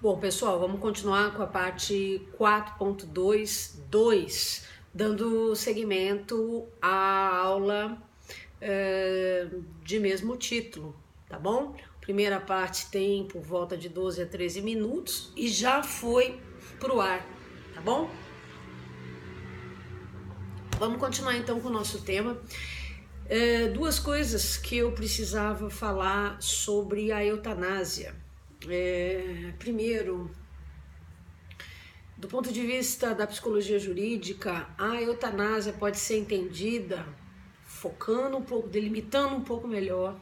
Bom, pessoal, vamos continuar com a parte 4.2.2, dando seguimento à aula de mesmo título, tá bom? Primeira parte tem por volta de 12 a 13 minutos e já foi pro ar, tá bom? Vamos continuar então com o nosso tema. Duas coisas que eu precisava falar sobre a eutanásia. Primeiro, do ponto de vista da psicologia jurídica, a eutanásia pode ser entendida, focando um pouco, delimitando um pouco melhor,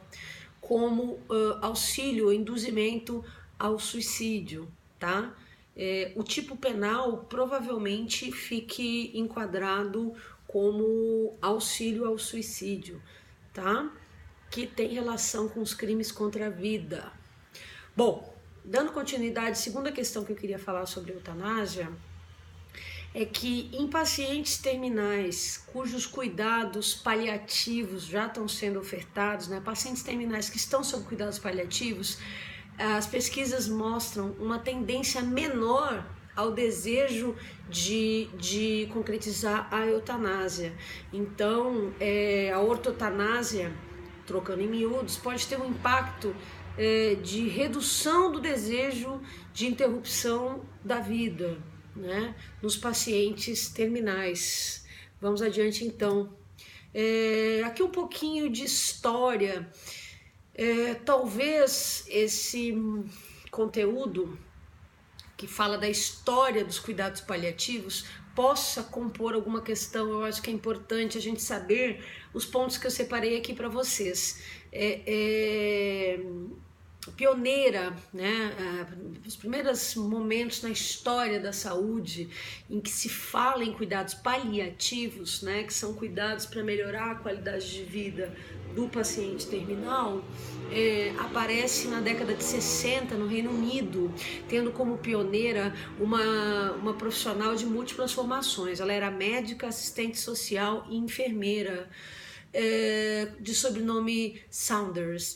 como auxílio ou induzimento ao suicídio, tá? O tipo penal provavelmente fique enquadrado como auxílio ao suicídio, tá? Que tem relação com os crimes contra a vida. Bom, dando continuidade, segunda questão que eu queria falar sobre a eutanásia é que em pacientes terminais cujos cuidados paliativos já estão sendo ofertados, né, pacientes terminais que estão sob cuidados paliativos, as pesquisas mostram uma tendência menor ao desejo de concretizar a eutanásia. Então, a ortotanásia, trocando em miúdos, pode ter um impacto de redução do desejo de interrupção da vida, né, nos pacientes terminais. Vamos adiante então. Aqui um pouquinho de história. Talvez esse conteúdo que fala da história dos cuidados paliativos possa compor alguma questão. Eu acho que é importante a gente saber os pontos que eu separei aqui para vocês. Pioneira, né, os primeiros momentos na história da saúde em que se fala em cuidados paliativos, né, que são cuidados para melhorar a qualidade de vida do paciente terminal, aparece na década de 60 no Reino Unido, tendo como pioneira uma profissional de múltiplas formações. Ela era médica, assistente social e enfermeira, de sobrenome Saunders.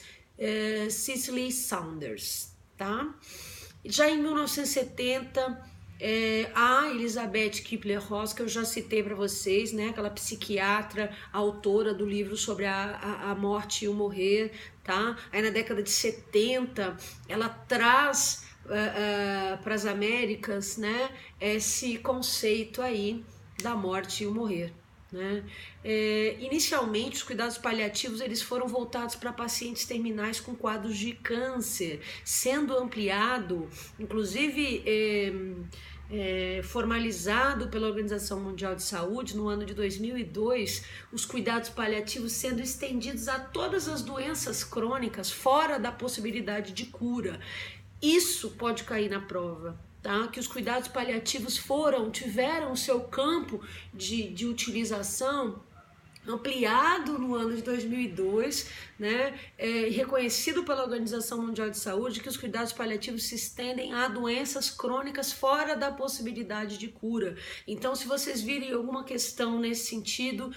Cicely Saunders, tá? Já em 1970, a Elizabeth Kubler-Ross, que eu já citei para vocês, né? Aquela psiquiatra, autora do livro sobre a morte e o morrer, tá? Aí na década de 70, ela traz para as Américas, né, esse conceito aí da morte e o morrer. Né? Inicialmente os cuidados paliativos eles foram voltados para pacientes terminais com quadros de câncer, sendo ampliado, inclusive formalizado pela Organização Mundial de Saúde no ano de 2002, os cuidados paliativos sendo estendidos a todas as doenças crônicas fora da possibilidade de cura. Isso pode cair na prova, tá? Que os cuidados paliativos tiveram o seu campo de utilização ampliado no ano de 2002, né? Reconhecido pela Organização Mundial de Saúde que os cuidados paliativos se estendem a doenças crônicas fora da possibilidade de cura. Então, se vocês virem alguma questão nesse sentido,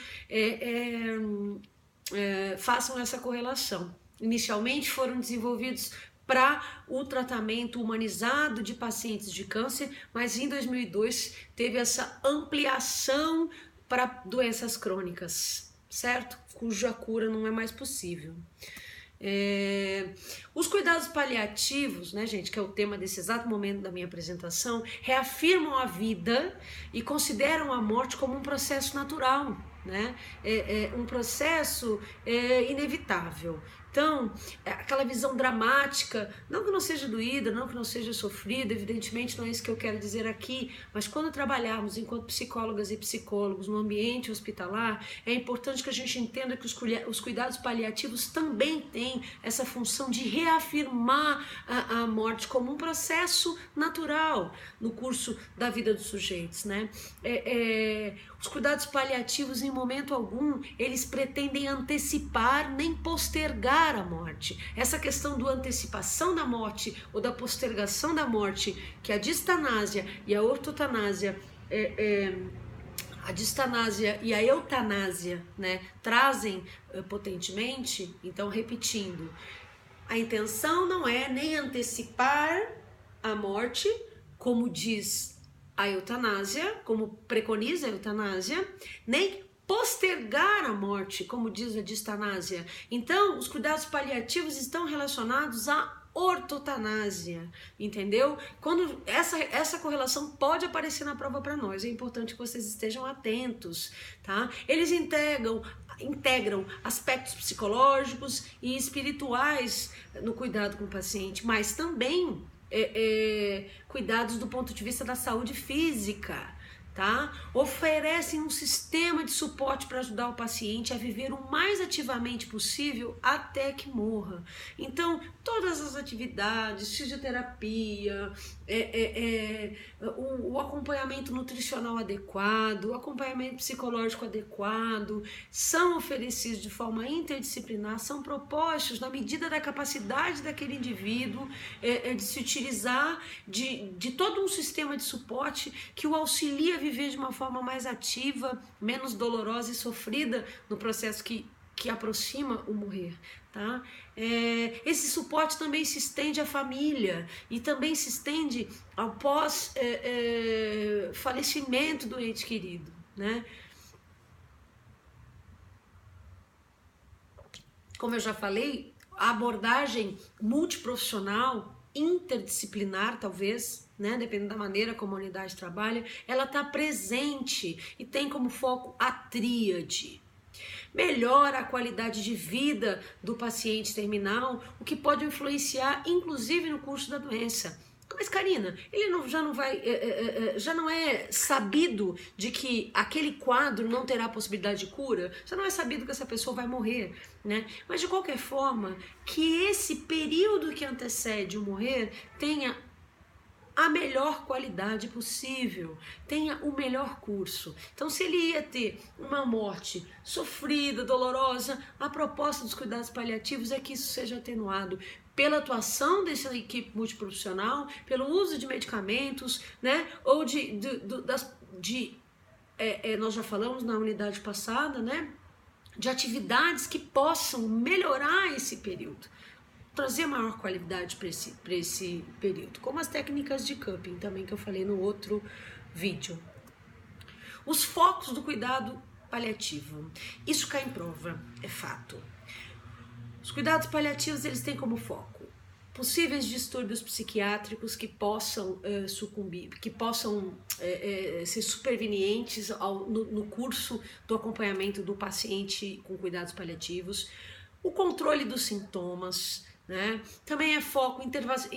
façam essa correlação. Inicialmente foram desenvolvidos para o tratamento humanizado de pacientes de câncer, mas em 2002 teve essa ampliação para doenças crônicas, certo? Cuja cura não é mais possível. Os cuidados paliativos, né, gente, que é o tema desse exato momento da minha apresentação, reafirmam a vida e consideram a morte como um processo natural, né? Um processo inevitável. Então, aquela visão dramática, não que não seja doída, não que não seja sofrida, evidentemente não é isso que eu quero dizer aqui, mas quando trabalharmos enquanto psicólogas e psicólogos no ambiente hospitalar, é importante que a gente entenda que os cuidados paliativos também têm essa função de reafirmar a morte como um processo natural no curso da vida dos sujeitos, né? Os cuidados paliativos, em momento algum, eles pretendem antecipar nem postergar a morte. Essa questão do antecipação da morte ou da postergação da morte, que a distanásia e a ortotanásia, a distanásia e a eutanásia, né, trazem potentemente. Então, repetindo, a intenção não é nem antecipar a morte, como diz a eutanásia, como preconiza a eutanásia, nem postergar a morte, como diz a distanásia. Então, os cuidados paliativos estão relacionados à ortotanásia, entendeu? Quando essa correlação pode aparecer na prova para nós, é importante que vocês estejam atentos, tá? Eles integram aspectos psicológicos e espirituais no cuidado com o paciente, mas também cuidados do ponto de vista da saúde física, tá? Oferecem um sistema de suporte para ajudar o paciente a viver o mais ativamente possível até que morra. Então, todas as atividades, fisioterapia, o acompanhamento nutricional adequado, o acompanhamento psicológico adequado, são oferecidos de forma interdisciplinar, são propostos na medida da capacidade daquele indivíduo de se utilizar de todo um sistema de suporte que o auxilia a viver de uma forma mais ativa, menos dolorosa e sofrida no processo que aproxima o morrer, tá? Esse suporte também se estende à família e também se estende ao pós falecimento do ente querido, né? Como eu já falei, a abordagem multiprofissional, interdisciplinar talvez, né, dependendo da maneira como a unidade trabalha, ela está presente e tem como foco a tríade. Melhora a qualidade de vida do paciente terminal, o que pode influenciar inclusive no curso da doença. Mas Karina, ele já não é sabido de que aquele quadro não terá possibilidade de cura? Já não é sabido que essa pessoa vai morrer, né? Mas de qualquer forma, que esse período que antecede o morrer tenha a melhor qualidade possível, tenha o melhor curso. Então, se ele ia ter uma morte sofrida, dolorosa, a proposta dos cuidados paliativos é que isso seja atenuado pela atuação dessa equipe multiprofissional, pelo uso de medicamentos, né? Ou nós já falamos na unidade passada, né? De atividades que possam melhorar esse período, trazer maior qualidade para esse período, como as técnicas de cupping também que eu falei no outro vídeo. Os focos do cuidado paliativo, isso cai em prova, é fato. Os cuidados paliativos, eles têm como foco possíveis distúrbios psiquiátricos que possam ser supervenientes no curso do acompanhamento do paciente com cuidados paliativos, o controle dos sintomas, né? Também é foco em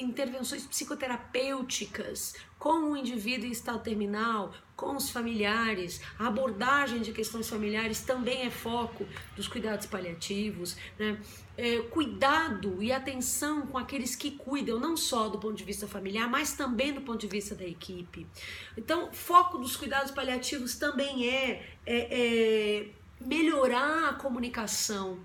intervenções psicoterapêuticas com o indivíduo em estado terminal, com os familiares. A abordagem de questões familiares também é foco dos cuidados paliativos, né? Cuidado e atenção com aqueles que cuidam, não só do ponto de vista familiar, mas também do ponto de vista da equipe. Então, foco dos cuidados paliativos também é melhorar a comunicação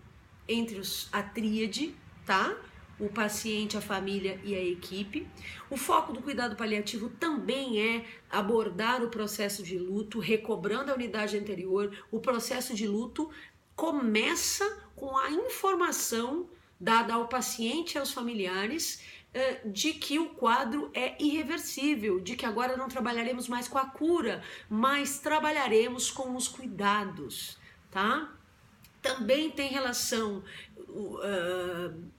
entre a tríade, tá? O paciente, a família e a equipe. O foco do cuidado paliativo também é abordar o processo de luto, recobrando a unidade anterior. O processo de luto começa com a informação dada ao paciente e aos familiares de que o quadro é irreversível, de que agora não trabalharemos mais com a cura, mas trabalharemos com os cuidados, tá? Também tem relação,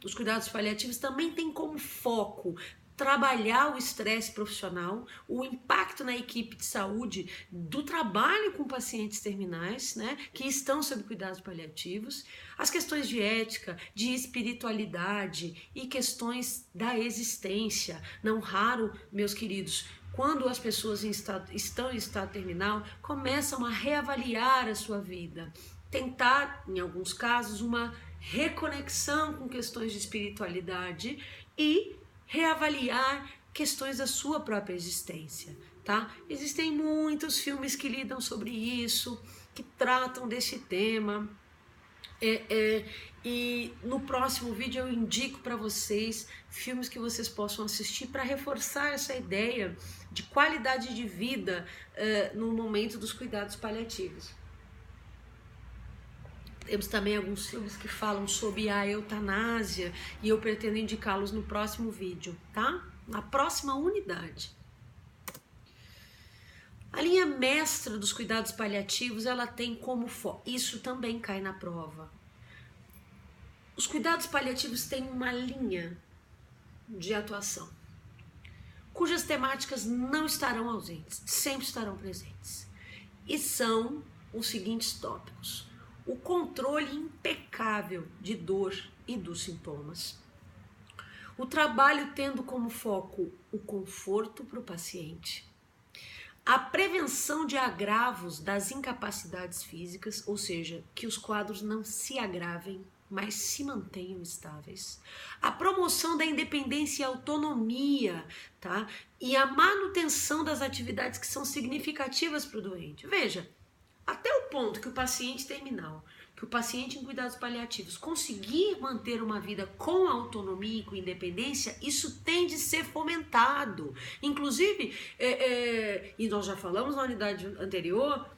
os cuidados paliativos também tem como foco trabalhar o estresse profissional, o impacto na equipe de saúde do trabalho com pacientes terminais, né, que estão sob cuidados paliativos, as questões de ética, de espiritualidade e questões da existência. Não raro, meus queridos, quando as pessoas estão em estado terminal, começam a reavaliar a sua vida, tentar, em alguns casos, uma reconexão com questões de espiritualidade e reavaliar questões da sua própria existência, tá? Existem muitos filmes que lidam sobre isso, que tratam desse tema, e no próximo vídeo eu indico para vocês filmes que vocês possam assistir para reforçar essa ideia de qualidade de vida no momento dos cuidados paliativos. Temos também alguns filmes que falam sobre a eutanásia e eu pretendo indicá-los no próximo vídeo, tá? Na próxima unidade. A linha mestra dos cuidados paliativos, ela tem como foco, isso também cai na prova. Os cuidados paliativos têm uma linha de atuação, cujas temáticas não estarão ausentes, sempre estarão presentes. E são os seguintes tópicos: o controle impecável de dor e dos sintomas, o trabalho tendo como foco o conforto para o paciente, a prevenção de agravos das incapacidades físicas, ou seja, que os quadros não se agravem, mas se mantenham estáveis, a promoção da independência e autonomia, tá? E a manutenção das atividades que são significativas para o doente. Veja, até o ponto que o paciente terminal, que o paciente em cuidados paliativos conseguir manter uma vida com autonomia e com independência, isso tem de ser fomentado. Inclusive, e nós já falamos na unidade anterior,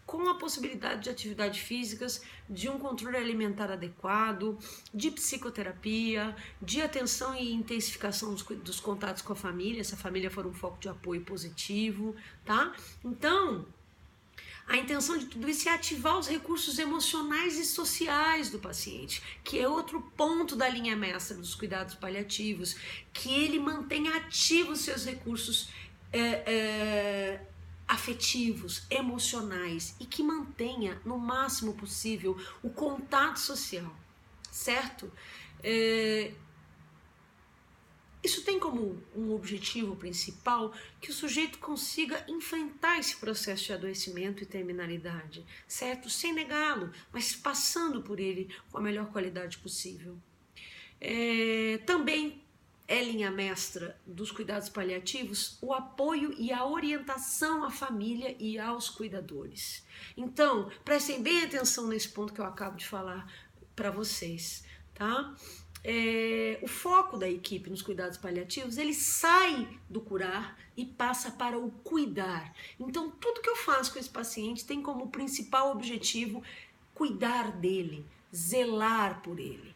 com a possibilidade de atividades físicas, de um controle alimentar adequado, de psicoterapia, de atenção e intensificação dos contatos com a família, se a família for um foco de apoio positivo, tá? Então, a intenção de tudo isso é ativar os recursos emocionais e sociais do paciente, que é outro ponto da linha mestra dos cuidados paliativos, que ele mantenha ativos seus recursos afetivos, emocionais, e que mantenha no máximo possível o contato social, certo? Isso tem como um objetivo principal que o sujeito consiga enfrentar esse processo de adoecimento e terminalidade, certo? Sem negá-lo, mas passando por ele com a melhor qualidade possível. Também é linha mestra dos cuidados paliativos o apoio e a orientação à família e aos cuidadores. Então, prestem bem atenção nesse ponto que eu acabo de falar para vocês, tá? O foco da equipe nos cuidados paliativos, ele sai do curar e passa para o cuidar. Então, tudo que eu faço com esse paciente tem como principal objetivo cuidar dele, zelar por ele.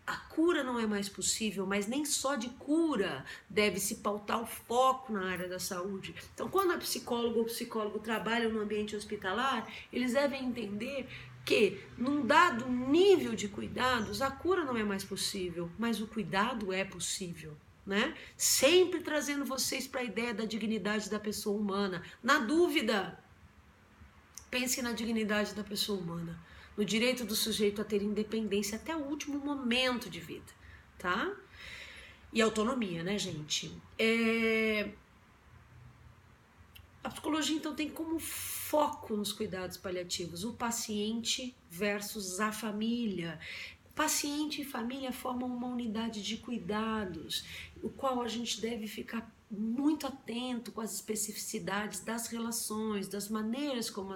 A cura não é mais possível, mas nem só de cura deve se pautar o foco na área da saúde. Então, quando a psicóloga ou psicólogo trabalham no ambiente hospitalar, eles devem entender que, num dado nível de cuidados, a cura não é mais possível, mas o cuidado é possível, né? Sempre trazendo vocês para a ideia da dignidade da pessoa humana. Na dúvida, pense na dignidade da pessoa humana, no direito do sujeito a ter independência até o último momento de vida, tá? E autonomia, né, gente? A psicologia, então, tem como foco nos cuidados paliativos o paciente versus a família. Paciente e família formam uma unidade de cuidados, o qual a gente deve ficar muito atento com as especificidades das relações, das maneiras como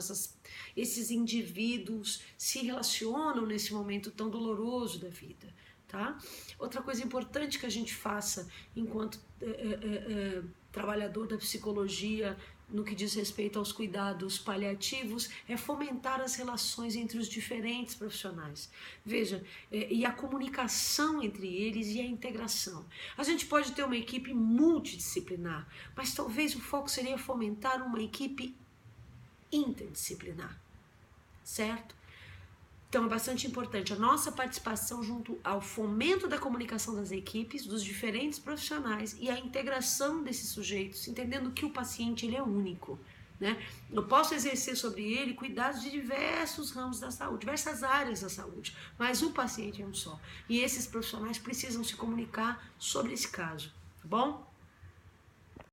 esses indivíduos se relacionam nesse momento tão doloroso da vida, tá? Outra coisa importante que a gente faça enquanto trabalhador da psicologia no que diz respeito aos cuidados paliativos é fomentar as relações entre os diferentes profissionais. Veja, e a comunicação entre eles e a integração. A gente pode ter uma equipe multidisciplinar, mas talvez o foco seria fomentar uma equipe interdisciplinar, certo? Então é bastante importante a nossa participação junto ao fomento da comunicação das equipes, dos diferentes profissionais e a integração desses sujeitos, entendendo que o paciente ele é único, né? Eu posso exercer sobre ele cuidados de diversos ramos da saúde, diversas áreas da saúde, mas o paciente é um só. E esses profissionais precisam se comunicar sobre esse caso, tá bom?